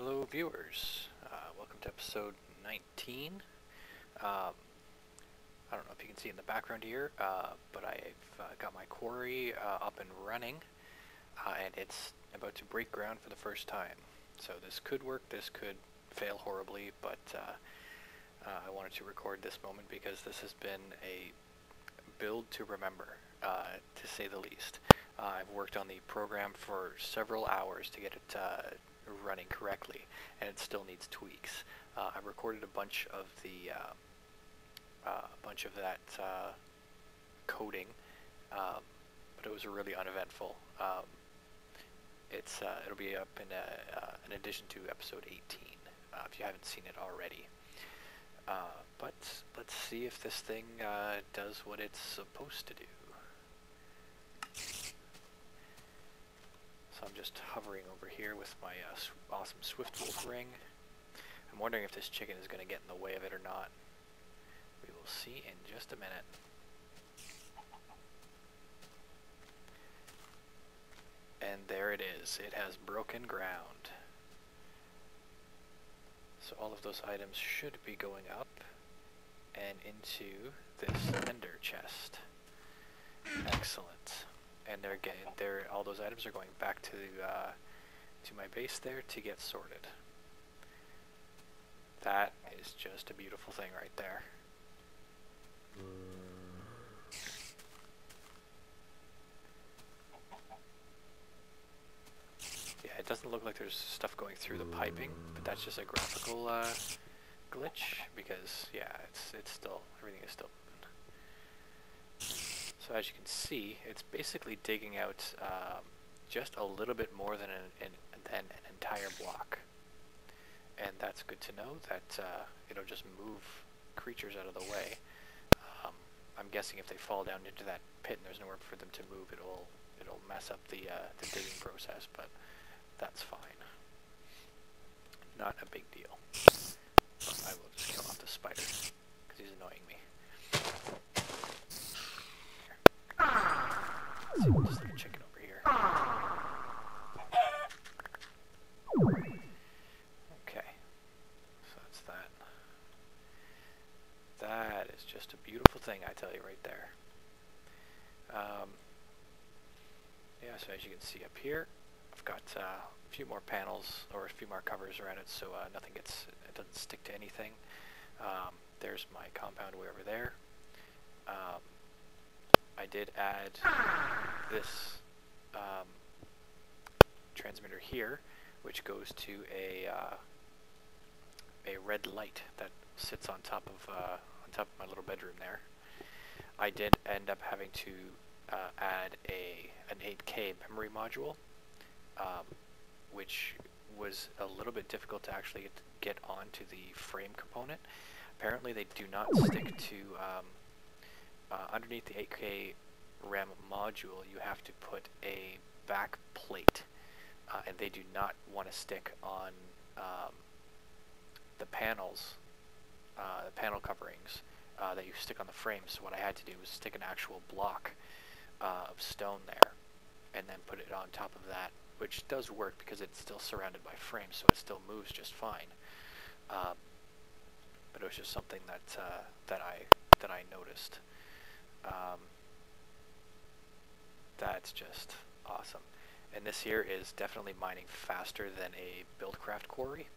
Hello viewers, welcome to episode 19. I don't know if you can see in the background here, but I've got my quarry up and running, and it's about to break ground for the first time. So this could work, this could fail horribly, but I wanted to record this moment because this has been a build to remember, to say the least. I've worked on the program for several hours to get it running correctly, and it still needs tweaks. I recorded a bunch of that coding, but it was really uneventful. It'll be up in addition to episode 18, if you haven't seen it already. But let's see if this thing does what it's supposed to do. So I'm just hovering over here with my awesome Swift Wolf ring. I'm wondering if this chicken is going to get in the way of it or not. We will see in just a minute. And there it is. It has broken ground. So all of those items should be going up and into this ender chest. Excellent. And all those items are going back to my base there to get sorted. That is just a beautiful thing right there. Yeah, it doesn't look like there's stuff going through the piping, but that's just a graphical glitch because yeah, it's still, everything is still moving. So as you can see, it's basically digging out just a little bit more than an entire block. And that's good to know that it'll just move creatures out of the way. I'm guessing if they fall down into that pit and there's nowhere for them to move, it'll mess up the digging process, but that's fine. Not a big deal. But I will just kill off the spider because he's annoying me. Let's see, just like a chicken over here. Okay, so that's that. That is just a beautiful thing, I tell you, right there. Yeah, so as you can see up here, I've got a few more panels, or a few more covers around it, so it doesn't stick to anything. There's my compound way over there. I did add this transmitter here, which goes to a red light that sits on top of my little bedroom there. I did end up having to add an 8K memory module, which was a little bit difficult to actually get onto the frame component. Apparently they do not stick to underneath the 8K RAM module. You have to put a back plate, and they do not want to stick on the panels, the panel coverings that you stick on the frame. So what I had to do was stick an actual block of stone there, and then put it on top of that, which does work because it's still surrounded by frames, so it still moves just fine. But it was just something that I noticed. That's just awesome. And this here is definitely mining faster than a Buildcraft quarry.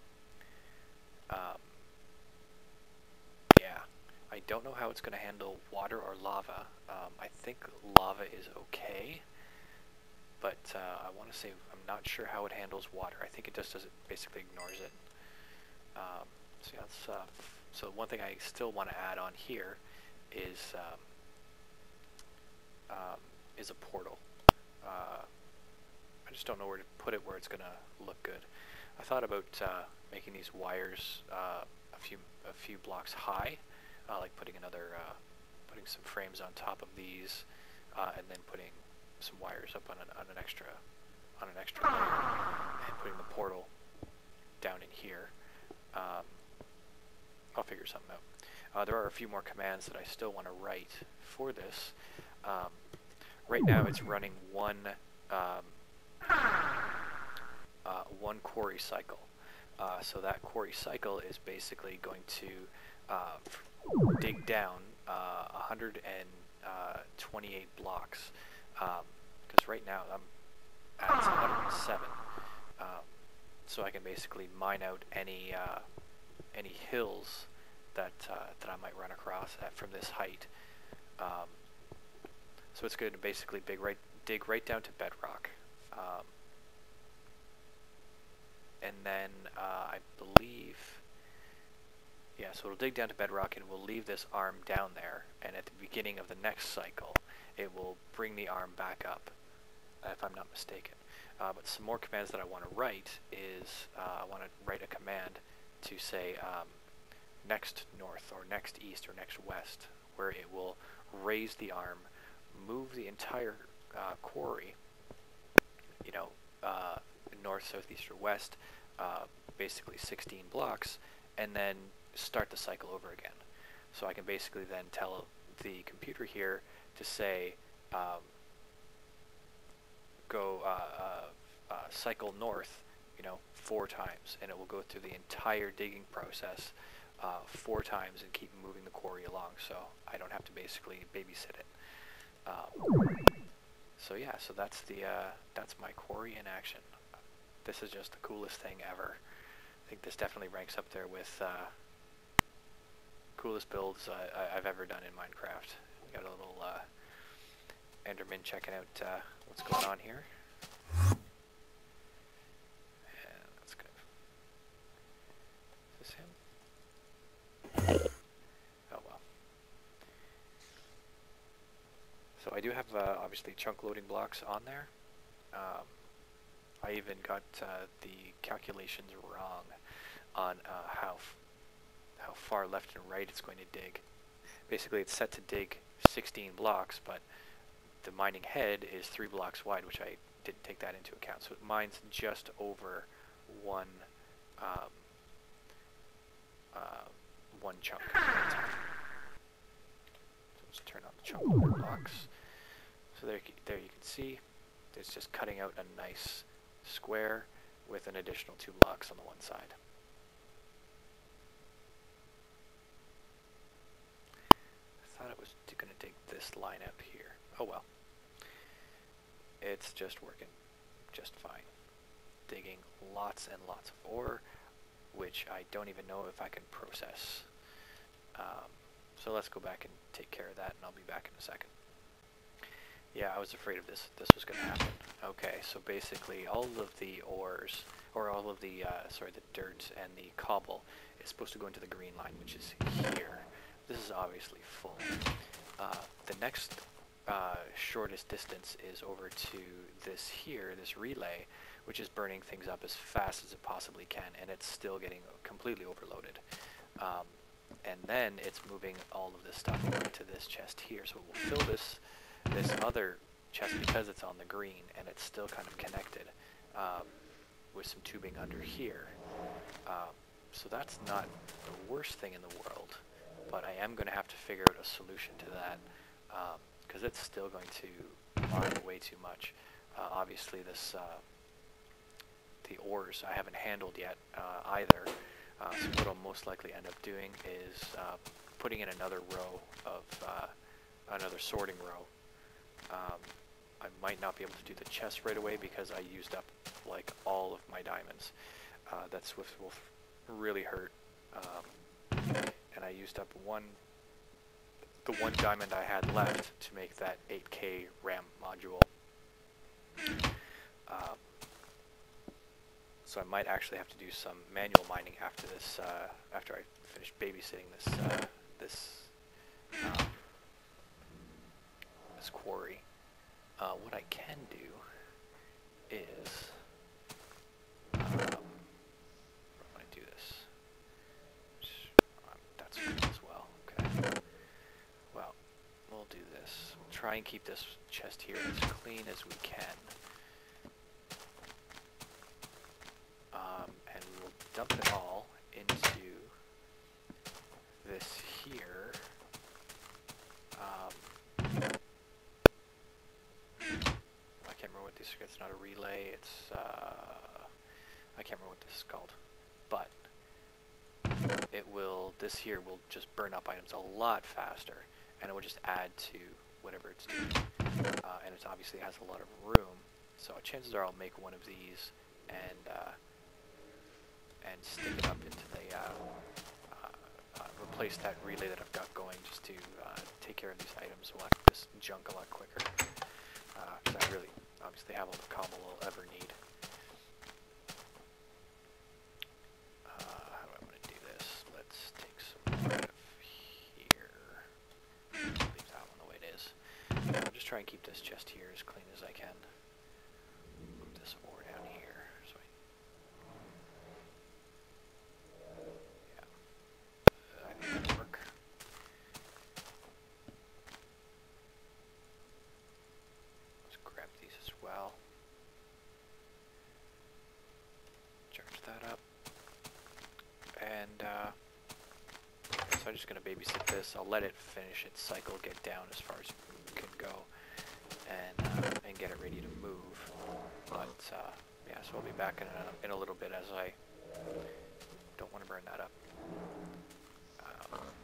Yeah, I don't know how it's going to handle water or lava. I think lava is okay, but I want to say I'm not sure how it handles water. I think it just basically ignores it. So yeah, so one thing I still want to add on here is a portal. I just don't know where to put it where it's gonna look good. I thought about making these wires a few blocks high, like putting some frames on top of these, and then putting some wires up on an extra layer, and putting the portal down in here. I'll figure something out. There are a few more commands that I still want to write for this. Right now it's running one quarry cycle. So that quarry cycle is basically going to dig down 128 blocks, because right now I'm at 107. So I can basically mine out any hills that that I might run across from this height. So it's going to basically dig right down to bedrock. And then I believe, yeah, so it'll dig down to bedrock and we'll leave this arm down there, and at the beginning of the next cycle it will bring the arm back up, if I'm not mistaken. But some more commands that I want to write is, I want to write a command to say next north, or next east, or next west, where it will raise the arm, move the entire quarry, you know, north, south, east, or west, basically 16 blocks, and then start the cycle over again. So I can basically then tell the computer here to say, go cycle north, 4 times, and it will go through the entire digging process 4 times and keep moving the quarry along, so I don't have to basically babysit it. So yeah, so that's my quarry in action. This is just the coolest thing ever. I think this definitely ranks up there with coolest builds I've ever done in Minecraft. We got a little Enderman checking out what's going on here. And that's good. Is this him? Oh well. So I do have obviously chunk loading blocks on there. I even got the calculations wrong on how far left and right it's going to dig. Basically, it's set to dig 16 blocks, but the mining head is 3 blocks wide, which I didn't take that into account. So it mines just over one chunk at a time. So let's turn on the chunk loader blocks. So there you can see it's just cutting out a nice square with an additional 2 blocks on the one side. I thought it was going to dig this line out here. Oh well. It's just working just fine. Digging lots and lots of ore, which I don't even know if I can process. So let's go back and take care of that, and I'll be back in a second. Yeah, I was afraid of this was going to happen. Okay, so basically all of the ores, or all of the, the dirt and the cobble is supposed to go into the green line, which is here. This is obviously full. The next shortest distance is over to this here, this relay, which is burning things up as fast as it possibly can, and it's still getting completely overloaded. And then it's moving all of this stuff over to this chest here, so it will fill this other chest because it's on the green, and it's still kind of connected with some tubing under here. So that's not the worst thing in the world, but I am going to have to figure out a solution to that, because it's still going to mine way too much. Obviously the ores I haven't handled yet either, so what I'll most likely end up doing is putting in another row of, another sorting row. I might not be able to do the chest right away because I used up like all of my diamonds. That Swift Wolf really hurt, and I used up the one diamond I had left to make that 8K RAM module. So I might actually have to do some manual mining after this, after I finish babysitting this quarry. What I can do is, where do I do this? That's good as well. Okay. Well, we'll do this. We'll try and keep this chest here as clean as we can. And we will dump it all into this here. I can't remember what this is. It's not a relay. It's I can't remember what this is called. but it will, this here will just burn up items a lot faster, and it will just add to whatever it's doing. And it obviously has a lot of room, so chances are I'll make one of these and stick it up into the replace that relay that I've got going, just to take care of these items, this junk a lot quicker. Because I really obviously have all the cobble I'll ever need. How do I want to do this? Let's take some out of here. Leave that one the way it is. I'll just try and keep this chest here as clean as I can. Move this ore down here. So I think that'll work. Let's grab these as well. Charge that up. And so I'm just going to babysit this. I'll let it finish its cycle, get down as far as it can go, and get it ready to move. But yeah, so I'll be back in a little bit, as I don't want to burn that up.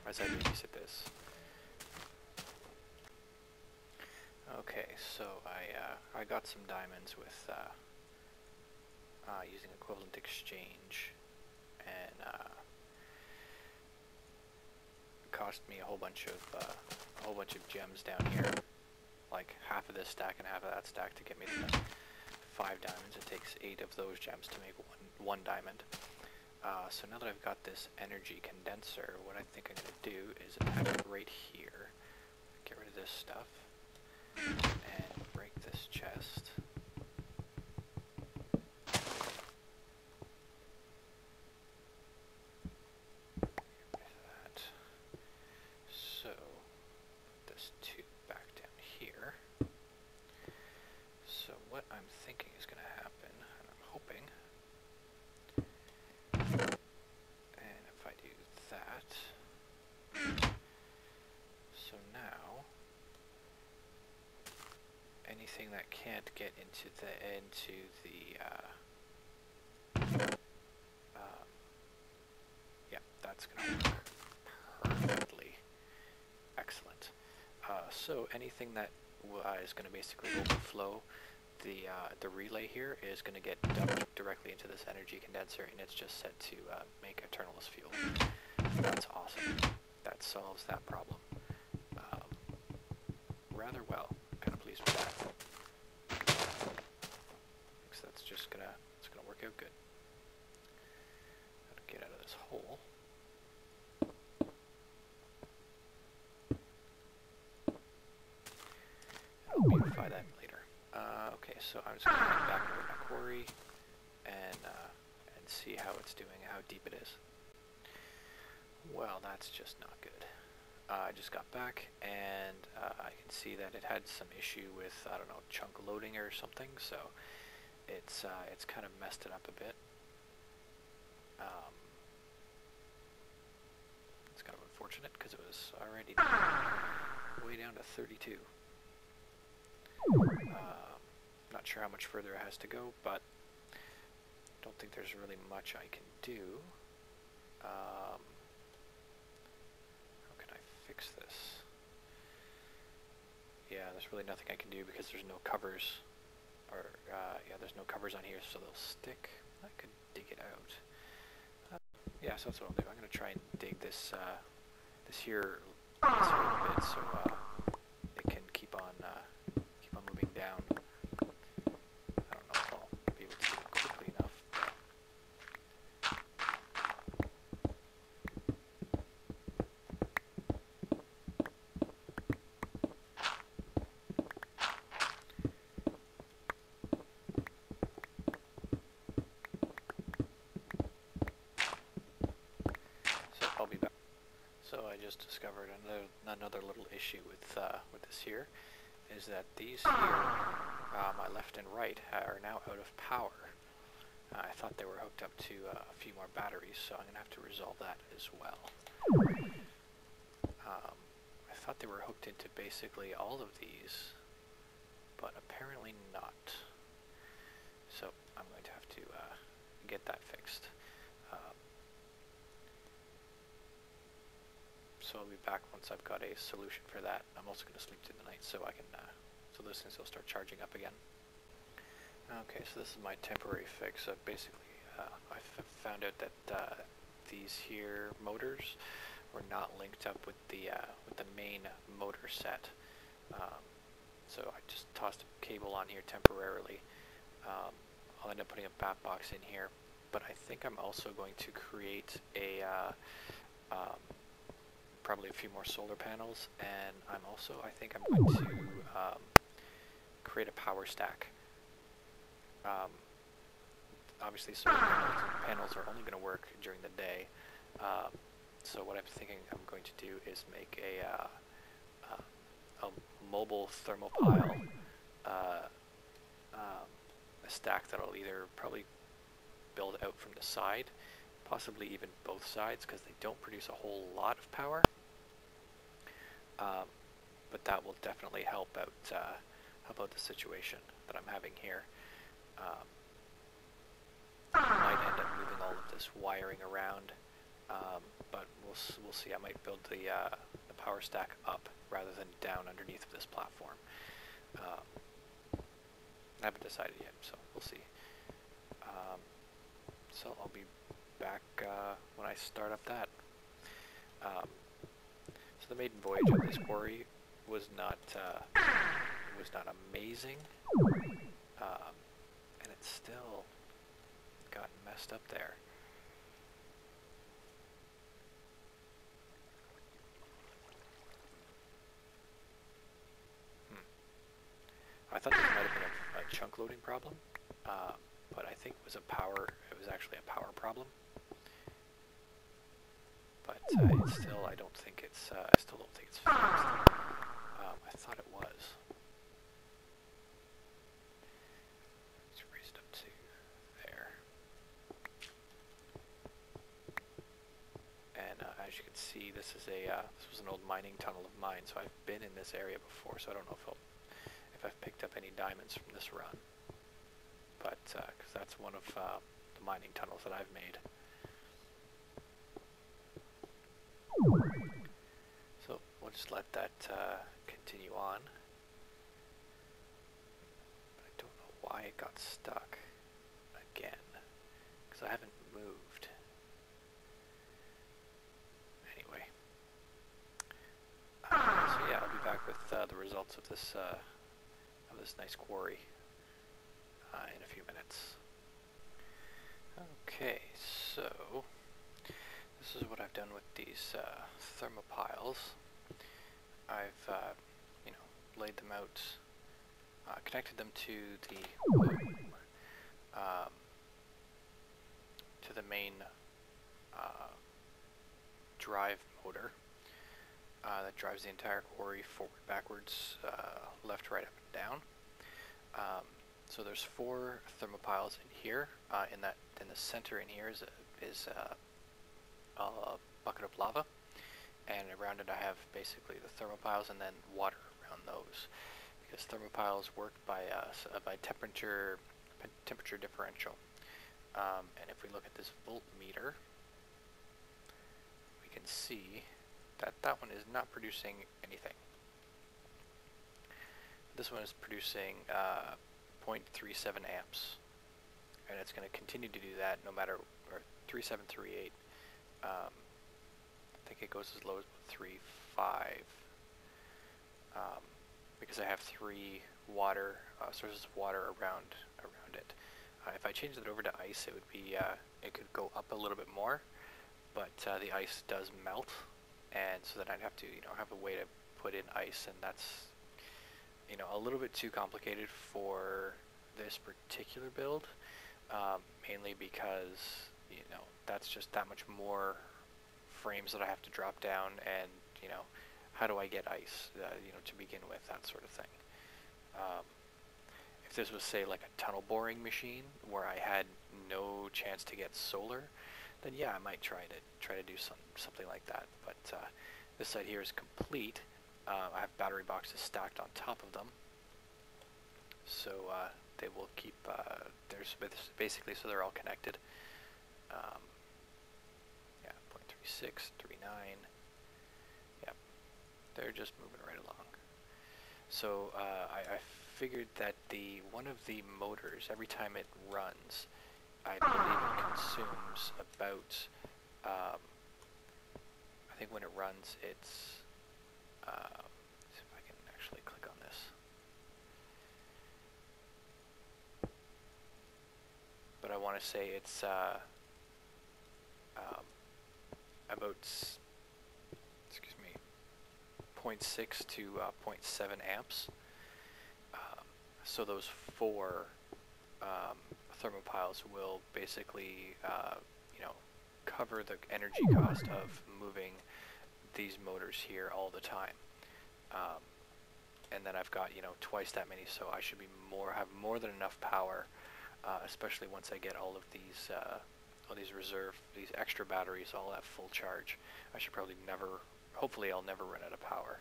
As I babysit this. Okay, so I got some diamonds with using equivalent exchange, and it cost me a whole bunch of gems down here, like half of this stack and half of that stack to get me the 5 diamonds. It takes 8 of those gems to make one diamond. So now that I've got this energy condenser, what I think I'm going to do is attach it right here, get rid of this stuff, and break this chest. That. So, put this tube back down here. So what I'm thinking is going to happen, and I'm hoping, and if I do that, so now anything that can't get into the yeah, that's gonna work perfectly. Excellent. So anything that is going to basically overflow the relay here is going to get dumped directly into this energy condenser, and it's just set to make Eternalist fuel. That's awesome. That solves that problem rather well. I'm kind of pleased with that. So that's just gonna work out good. Gotta get out of this hole. I'll beautify that later. Okay, so I'm just gonna head back over my quarry and see how it's doing, how deep it is. Well, that's just not good. I just got back, and I can see that it had some issue with, I don't know, chunk loading or something, so it's kind of messed it up a bit. It's kind of unfortunate, because it was already way down to 32. Not sure how much further it has to go, but don't think there's really much I can do. How can I fix this? Yeah, there's really nothing I can do because there's no covers, or yeah, there's no covers on here, so they'll stick. I could dig it out. Yeah, so that's what I'll do. I'm gonna try and dig this this here a little bit, so it can keep on moving down. I don't know if I'll be able to do it quickly enough. So I'll be back. So I just discovered another little issue with this here, is that these here, my left and right, are now out of power. I thought they were hooked up to a few more batteries, so I'm going to have to resolve that as well. I thought they were hooked into basically all of these, but apparently not. So I'm going to have to get that fixed. so I'll be back once I've got a solution for that. I'm also going to sleep through the night so I can, so those things will start charging up again. Okay, so this is my temporary fix. So basically, I found out that these here motors were not linked up with the main motor set. So I just tossed a cable on here temporarily. I'll end up putting a bat box in here, but I think I'm also going to create a probably a few more solar panels, and I think I'm going to create a power stack. Obviously solar panels are only going to work during the day, so what I'm thinking I'm going to do is make a mobile thermopile, a stack that I'll either probably build out from the side, possibly even both sides, because they don't produce a whole lot of power, but that will definitely help out the situation that I'm having here. I might end up moving all of this wiring around, but we'll see. I might build the power stack up rather than down underneath of this platform. I haven't decided yet, so we'll see. So I'll be back when I start up that. So the maiden voyage of this quarry was not amazing, and it's still gotten messed up there. I thought this might have been a chunk loading problem, but I think it was actually a power problem. But it's still, I still don't think it's fixed. I thought it was. Let's raise it up to there. And as you can see, this was an old mining tunnel of mine, so I've been in this area before, so I don't know if I've picked up any diamonds from this run. But, because that's one of the mining tunnels that I've made. So we'll just let that continue on. But I don't know why it got stuck again, because I haven't moved. Anyway, so yeah, I'll be back with the results of this nice quarry in a few minutes. Okay, so this is what I've done with these thermopiles. I've laid them out, connected them to the main drive motor that drives the entire quarry forward, backwards, left, right, up, and down. So there's 4 thermopiles in here. In the center in here is a bucket of lava, and around it I have basically the thermopiles and then water around those, because thermopiles work by temperature differential. And if we look at this voltmeter, we can see that one is not producing anything. This one is producing 0.37 amps, and it's going to continue to do that no matter, or 3738. I think it goes as low as 3.5, because I have 3 sources of water around it. If I change that over to ice, it would be it could go up a little bit more, but the ice does melt, and so then I'd have to have a way to put in ice, and that's a little bit too complicated for this particular build, mainly because that's just that much more frames that I have to drop down, and how do I get ice to begin with, that sort of thing. If this was, say, like a tunnel boring machine where I had no chance to get solar, then yeah, I might try to do something like that. But this side here is complete. I have battery boxes stacked on top of them, so they will keep. There's basically, so they're all connected. Yeah, 0.36, 39, they're just moving right along. So I figured that one of the motors, every time it runs, I believe it consumes about, I think when it runs, it's, see if I can actually click on this. But I want to say it's about, excuse me, 0.6 to 0.7 amps. So those four thermopiles will basically, you know, cover the energy cost of moving these motors here all the time. And then I've got, you know, twice that many, so I should be have more than enough power, especially once I get all these extra batteries all at full charge. I should probably hopefully I'll never run out of power.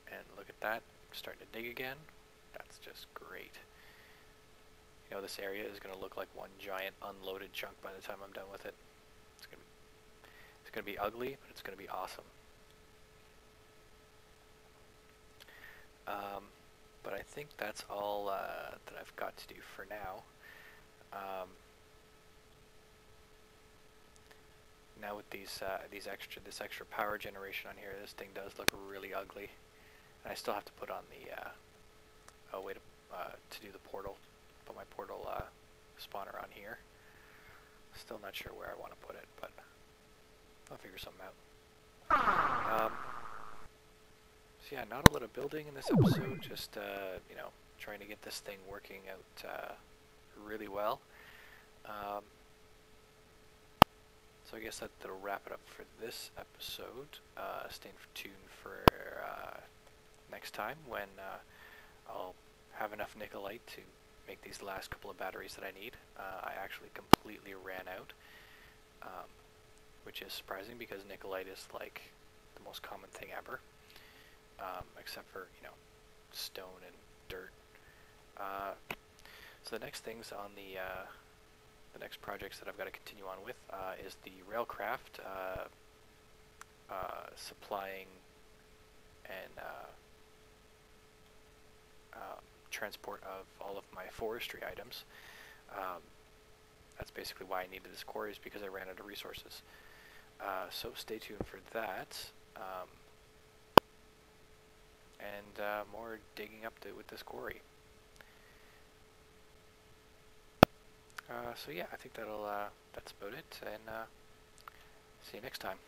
And look at that, starting to dig again. That's just great. You know, this area is going to look like one giant unloaded chunk by the time I'm done with it. It's going to be ugly, but it's going to be awesome. But I think that's all that I've got to do for now. Now with this extra power generation on here, this thing does look really ugly. And I still have to put on the way to do the portal. Put my portal spawner on here. Still not sure where I want to put it, but I'll figure something out. So yeah, not a lot of building in this episode. Just you know, trying to get this thing working out really well. So I guess that'll wrap it up for this episode. Stay tuned for next time when I'll have enough nickelite to make these last couple of batteries that I need. I actually completely ran out, which is surprising because nickelite is like the most common thing ever, except for, you know, stone and dirt. So the next things on the next projects that I've got to continue on with is the railcraft, supplying and transport of all of my forestry items. That's basically why I needed this quarry, is because I ran out of resources. So stay tuned for that, and more digging update with this quarry. So yeah, I think that's about it, and see you next time.